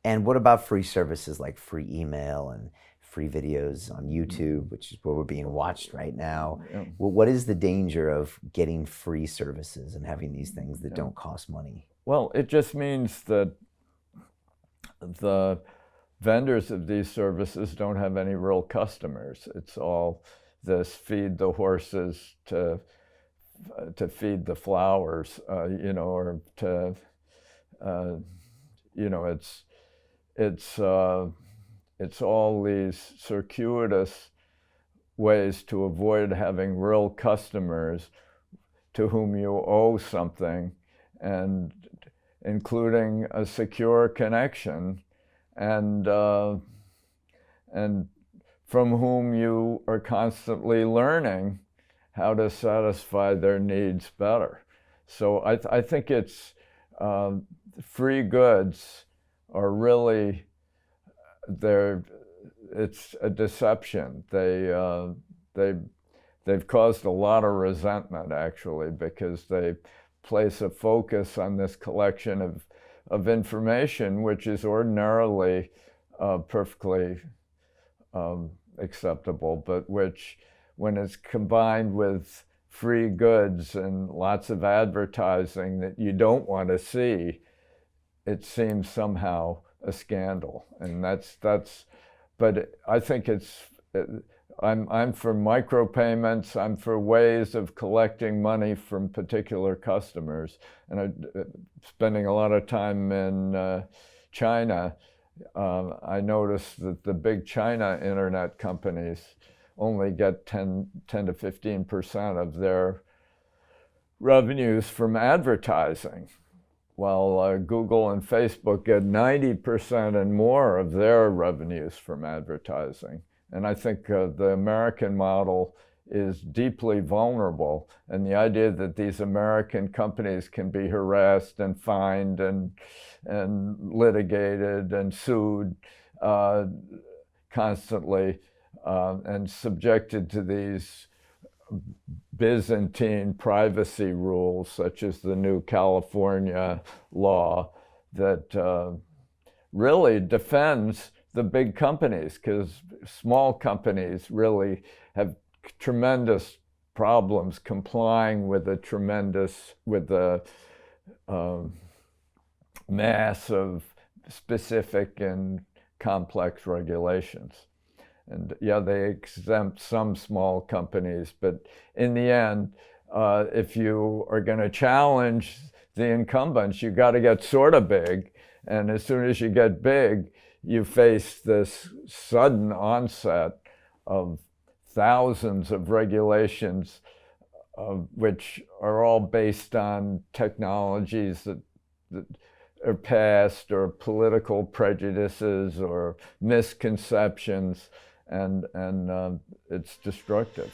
And what about free services like free email and free videos on YouTube, which is where we're being watched right now? Yeah. Well, what is the danger of getting free services and having these things that don't cost money? Well, it just means that the vendors of these services don't have any real customers. It's all this feed the horses to feed the flowers, or to, it's all these circuitous ways to avoid having real customers to whom you owe something, and including a secure connection, and from whom you are constantly learning how to satisfy their needs better. So I think it's free goods are really, it's a deception. They've caused a lot of resentment, actually, because they place a focus on this collection of information, which is ordinarily perfectly acceptable, but which, when it's combined with free goods and lots of advertising that you don't want to see, it seems somehow a scandal. And but I think I'm for micropayments. I'm for ways of collecting money from particular customers. And I'm spending a lot of time in China. I noticed that the big China internet companies only get 10 to 15% of their revenues from advertising, while Google and Facebook get 90% and more of their revenues from advertising. And I think the American model is deeply vulnerable. And the idea that these American companies can be harassed and fined and litigated and sued constantly, and subjected to these Byzantine privacy rules, such as the new California law that really defends the big companies, because small companies really have tremendous problems complying with the mass of specific and complex regulations. And yeah, they exempt some small companies, but in the end, if you are going to challenge the incumbents, you got to get sort of big. And as soon as you get big, you face this sudden onset of thousands of regulations, which are all based on technologies that are past, or political prejudices or misconceptions, and it's destructive.